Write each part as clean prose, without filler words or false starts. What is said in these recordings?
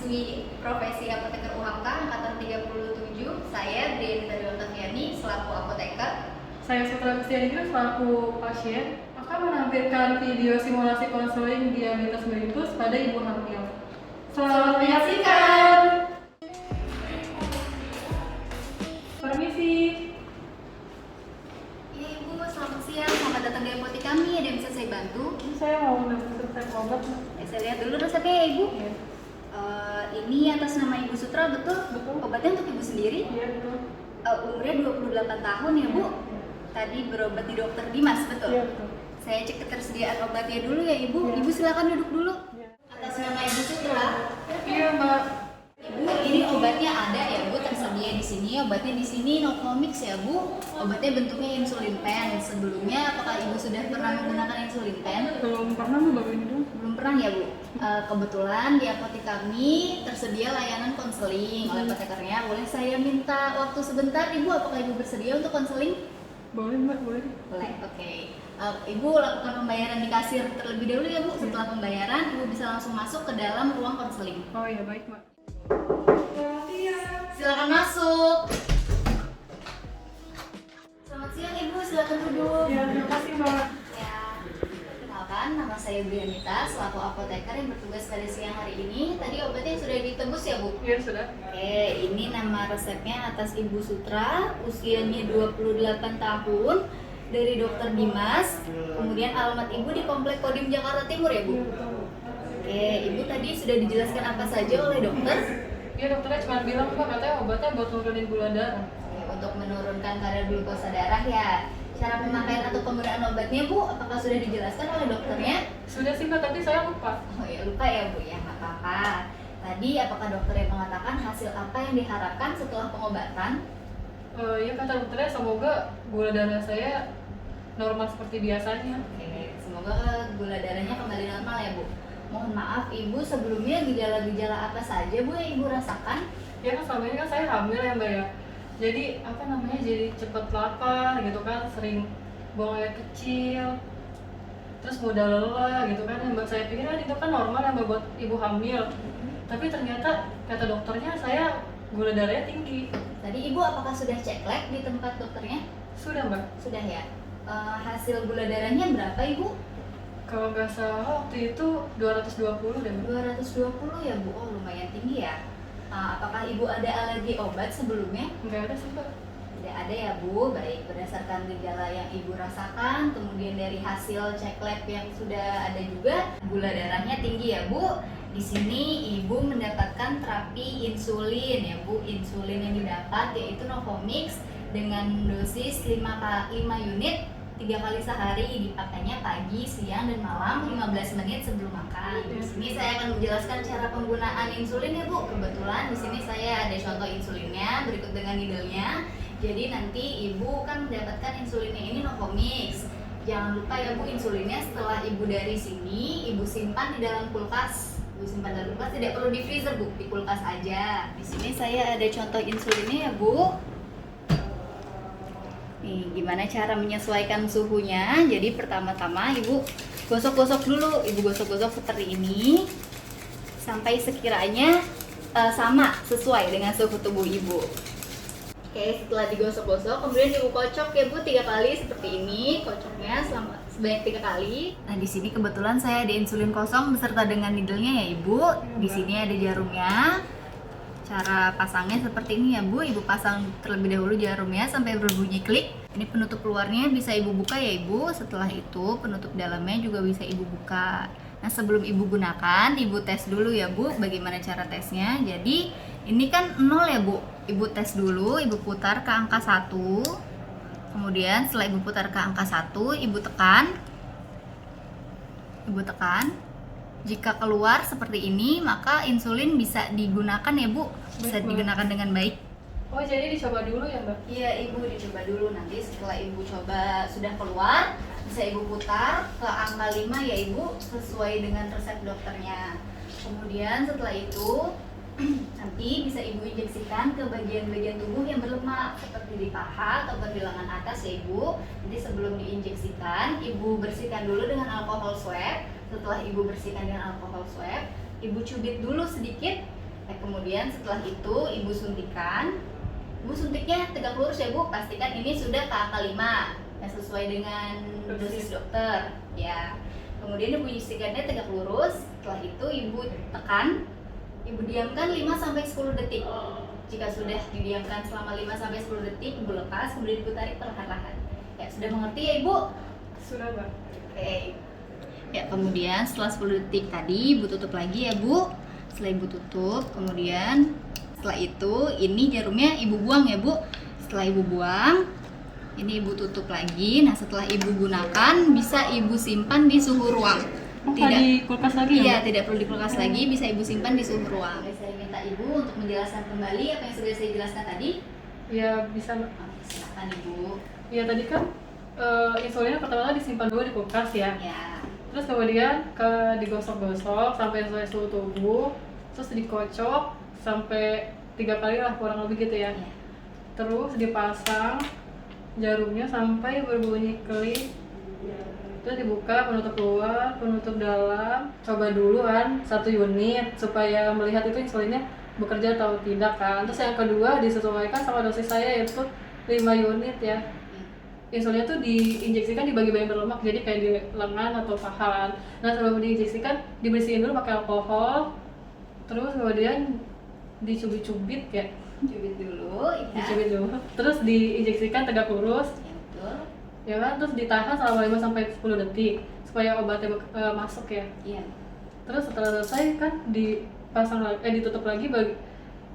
siswi profesi apoteker UHAMKA angkatan 37. Saya Brianita Deltaviani selaku apoteker. Saya Sutra Gustiani selaku pasien akan menampilkan video simulasi konseling diabetes mellitus pada ibu hamil. Selamat menyaksikan. Permisi. Ya Ibu, selamat siang. Selamat datang di apotek kami. Ada yang bisa saya bantu? Saya mau mendapat resep obat. Saya lihat dulu resepnya ya Ibu. Ya. Ini atas nama Ibu Sutra, betul? Betul. Obatnya untuk Ibu sendiri? Iya betul. Umurnya 28 tahun ya Bu? Tadi berobat di Dokter Dimas, betul? Iya betul. Saya cek ketersediaan obatnya dulu ya Ibu. Ya. Ibu silakan duduk dulu. Ya. Atas nama Ibu Sutra. Iya Mbak. Ibu, ini obatnya ada ya Bu, tersedia di sini. Obatnya di sini Novomix ya Bu. Obatnya bentuknya insulin pen. Sebelumnya apakah Ibu sudah pernah menggunakan insulin pen? Belum pernah Bu, baru ini dong. Belum pernah ya Bu. Kebetulan di apotek kami tersedia layanan konseling oleh apotekernya. Boleh saya minta waktu sebentar Ibu? Apakah Ibu bersedia untuk konseling? Boleh Mbak, boleh. Boleh, oke. Ibu lakukan pembayaran di kasir terlebih dahulu ya Bu. Setelah pembayaran, Ibu bisa langsung masuk ke dalam ruang konseling. Oh iya baik Mbak. Silakan masuk. Selamat siang Ibu, silakan duduk. Ya terima kasih Mbak. Ya, kenalkan nama saya Brianita selaku apoteker yang bertugas pada siang hari ini. Tadi obatnya sudah ditebus ya Bu? Iya sudah. Oke, ini nama resepnya atas Ibu Sutra, usianya 28 tahun, dari Dokter Dimas. Kemudian alamat Ibu di Komplek Kodim Jakarta Timur ya Bu? Iya betul. Oke, Ibu tadi sudah dijelaskan apa saja oleh dokter? Iya dokternya cuma bilang Mbak katanya obatnya buat nurunin gula darah. Oke, untuk menurunkan kadar glukosa darah ya. Cara pemakaian atau penggunaan obatnya Bu, apakah sudah dijelaskan oleh dokternya? Sudah sih Mbak, tapi saya lupa. Oh ya, lupa ya Bu ya, nggak apa-apa. Tadi apakah dokter yang mengatakan hasil apa yang diharapkan setelah pengobatan? Ya kata dokternya semoga gula darah saya normal seperti biasanya. Oke, semoga gula darahnya kembali normal ya Bu. Mohon maaf Ibu, sebelumnya gejala-gejala apa saja Bu yang Ibu rasakan? Ya kan selama ini kan saya hamil ya Mbak ya. Jadi jadi cepet lapar gitu kan, sering buang air kecil, terus mudah lelah gitu kan. Yang Mbak saya pikir kan itu kan normal ya Mbak buat ibu hamil. Tapi ternyata kata dokternya saya gula darahnya tinggi. Tadi Ibu apakah sudah cek lab di tempat dokternya? Sudah Mbak. Sudah ya. Hasil gula darahnya berapa Ibu? Kalau nggak salah waktu itu 220 deh Mbak. 220 ya Bu, oh lumayan tinggi ya. Apakah Ibu ada alergi obat sebelumnya? Nggak ada sih Mbak. Tidak ada ya Bu, baik berdasarkan gejala yang Ibu rasakan, kemudian dari hasil cek lab yang sudah ada juga, gula darahnya tinggi ya Bu. Di sini Ibu mendapatkan terapi insulin ya Bu. Insulin yang didapat yaitu Novomix dengan dosis 5 unit 3 kali sehari, dipakainya pagi, siang, dan malam 15 menit sebelum makan. Di sini saya akan menjelaskan cara penggunaan insulin ya Bu. Kebetulan di sini saya ada contoh insulinnya berikut dengan needle-nya. Jadi nanti Ibu kan mendapatkan insulinnya ini Novomix. Jangan lupa ya Bu, insulinnya setelah Ibu dari sini Ibu simpan di dalam kulkas. Ibu simpan dalam kulkas, tidak perlu di freezer Bu, di kulkas aja. Di sini saya ada contoh insulinnya ya Bu. Nih, gimana cara menyesuaikan suhunya? Jadi pertama-tama Ibu gosok-gosok dulu. Ibu gosok-gosok seperti ini sampai sekiranya sama sesuai dengan suhu tubuh Ibu. Oke, setelah digosok-gosok, kemudian Ibu kocok ya Bu 3 kali seperti ini. Kocoknya sebanyak 3 kali. Nah, di sini kebetulan saya ada insulin kosong beserta dengan needle-nya ya Ibu. Di sini ada jarumnya. Cara pasangnya seperti ini ya Bu. Ibu pasang terlebih dahulu jarumnya sampai berbunyi klik. Ini penutup luarnya bisa Ibu buka ya Ibu. Setelah itu penutup dalamnya juga bisa Ibu buka. Nah, sebelum Ibu gunakan, Ibu tes dulu ya Bu bagaimana cara tesnya. Jadi ini kan 0 ya Bu. Ibu tes dulu, Ibu putar ke angka 1. Kemudian setelah Ibu putar ke angka 1, Ibu tekan. Ibu tekan. Jika keluar seperti ini, maka insulin bisa digunakan ya Bu. Bisa digunakan dengan baik. Oh jadi dicoba dulu ya Mbak? Iya Ibu, dicoba dulu. Nanti setelah Ibu coba sudah keluar, bisa Ibu putar ke angka 5 ya Ibu, sesuai dengan resep dokternya. Kemudian setelah itu nanti bisa Ibu injeksikan ke bagian-bagian tubuh yang berlemak seperti di paha atau di lengan atas ya Ibu. Nanti sebelum diinjeksikan, Ibu bersihkan dulu dengan alkohol swab. Setelah Ibu bersihkan dengan alkohol swab, Ibu cubit dulu sedikit Nah, kemudian setelah itu ibu suntikan. Ibu suntiknya tegak lurus ya Bu, pastikan ini sudah ke angka 5 yang sesuai dengan dosis dokter ya. Kemudian ibu suntikannya tegak lurus. Setelah itu ibu tekan, ibu diamkan 5-10 detik. Jika sudah didiamkan selama 5-10 detik, ibu lepas, kemudian ibu tarik perlahan-lahan. Ya, sudah mengerti ya Ibu? Sudah, Mbak. Oke. Ya, kemudian setelah 10 detik tadi ibu tutup lagi ya Bu. Setelah ibu tutup, kemudian setelah itu ini jarumnya ibu buang ya Bu. Setelah ibu buang, ini ibu tutup lagi. Nah, setelah ibu gunakan bisa ibu simpan di suhu ruang. Tidak di kulkas lagi ya? Iya, tidak perlu di kulkas lagi, bisa ibu simpan di suhu ruang. Saya minta ibu untuk menjelaskan kembali apa yang sudah saya jelaskan tadi. Ya, bisa, Mbak. Silakan Ibu. Ya, tadi kan insulinnya pertama disimpan dulu di kulkas ya. Ya. Terus kemudian digosok-gosok sampai sesuai suhu tubuh, terus dikocok sampai 3 kali lah kurang lebih gitu ya. Ya. Terus dipasang jarumnya sampai berbunyi klik. Terus dibuka, penutup luar, penutup dalam. Coba dulu kan 1 unit supaya melihat itu insulinnya bekerja atau tidak kan. Terus yang kedua disesuaikan sama dosis saya yaitu 5 unit ya. Insulinnya tuh diinjeksikan di bagian berlemak, jadi kayak di lengan atau paha. Nah, sebelum diinjeksikan dibersihin dulu pakai alkohol, terus kemudian dicubit-cubit ya, Cubit dulu ya. dicubit dulu, terus diinjeksikan tegak lurus, Ya, betul. ya kan, terus ditahan selama 5-10 detik supaya obatnya masuk ya. Iya. Terus setelah selesai kan dipasang lagi, ditutup lagi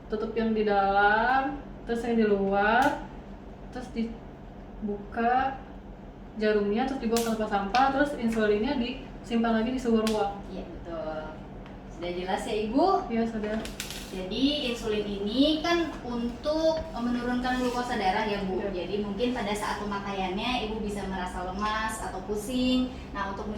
tutup yang di dalam, terus yang di luar, terus dibuka jarumnya, terus dibuang ke tempat sampah, terus insulinnya disimpan lagi di suhu ruang. Iya, betul. Sudah jelas ya Ibu? Ya sudah. Jadi insulin ini kan untuk menurunkan glukosa darah ya Bu. Ya. Jadi mungkin pada saat pemakaiannya Ibu bisa merasa lemas atau pusing. Nah, untuk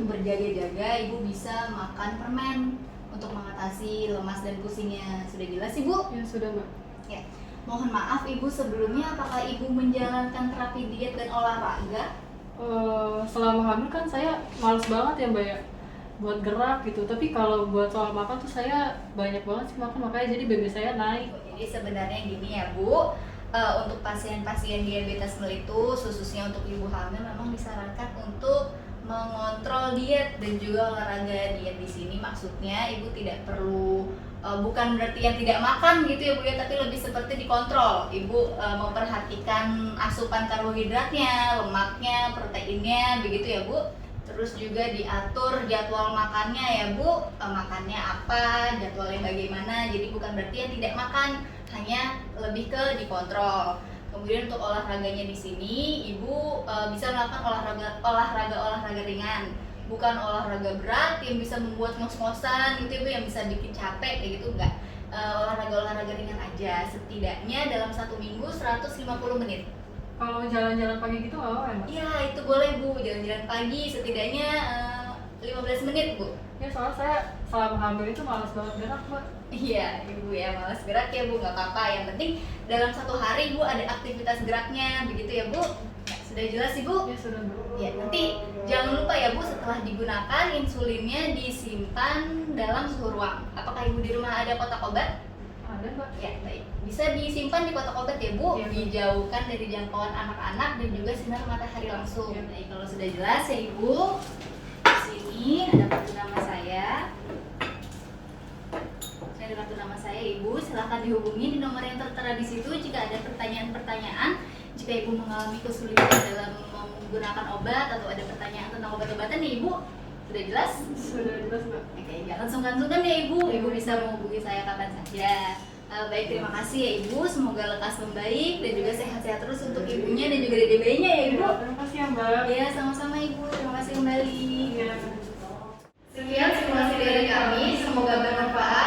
berjaga-jaga Ibu bisa makan permen untuk mengatasi lemas dan pusingnya. Sudah jelas Ibu? Ya sudah, Mbak. Ya. Mohon maaf Ibu sebelumnya, apakah Ibu menjalankan terapi diet dan olahraga? Selama hamil kan saya males banget ya, Mbak ya, buat gerak gitu. Tapi kalau buat soal makan tuh saya banyak banget sih makan, makanya jadi BB saya naik. Jadi sebenarnya gini ya Bu, untuk pasien-pasien diabetes mellitus khususnya untuk ibu hamil memang disarankan untuk mengontrol diet dan juga olahraga. Diet di sini maksudnya ibu tidak perlu bukan berarti yang tidak makan gitu ya Bu ya, tapi lebih seperti dikontrol. Ibu memperhatikan asupan karbohidratnya, lemaknya, proteinnya begitu ya Bu. Terus juga diatur jadwal makannya ya Bu, makannya apa, jadwalnya bagaimana. Jadi bukan berarti yang tidak makan, hanya lebih ke dikontrol. Kemudian untuk olahraganya di sini, Ibu bisa melakukan olahraga ringan, bukan olahraga berat yang bisa membuat ngos-ngosan gitu ya Bu, yang bisa bikin capek kayak gitu, enggak. Olahraga ringan aja, setidaknya dalam 1 minggu 150 menit. Kalau jalan-jalan pagi gitu nggak apa-apa ya, Mbak? Iya, itu boleh Bu, jalan-jalan pagi setidaknya 15 menit Bu. Ya soalnya saya selama hamil itu malas banget gerak, Mbak. Iya, Ibu ya malas gerak ya Bu, nggak apa-apa. Yang penting dalam 1 hari Ibu ada aktivitas geraknya, begitu ya Bu. Nah, sudah jelas Ibu? Ya sudah, Bu. Ya, nanti jangan lupa ya Bu, setelah digunakan insulinnya disimpan dalam suhu ruang. Apakah Ibu di rumah ada kotak obat? Ada, Mbak. Ya, baik. Bisa disimpan di kotak obat ya Bu, Ya, Bu. dijauhkan dari jangkauan anak-anak dan juga sinar matahari langsung. Ya. Baik, kalau sudah jelas ya Ibu, di sini ada kartu nama saya. Saya ada kartu nama saya Ibu, silahkan dihubungi di nomor yang tertera di situ jika ada pertanyaan-pertanyaan. Jika Ibu mengalami kesulitan dalam menggunakan obat atau ada pertanyaan tentang obat-obatan ya Ibu, sudah jelas? Sudah jelas, Mbak. Oke, jangan sungkan-sungkan ya Ibu. Ibu bisa menghubungi saya kapan saja. Baik, terima kasih ya Ibu. Semoga lekas membaik dan juga sehat-sehat terus untuk ibunya dan juga dede bayinya ya Ibu. Terima kasih ya, Mbak. Ya, sama-sama Ibu. Terima kasih kembali. Ya. Sekian simulasi dari kami. Semoga bermanfaat.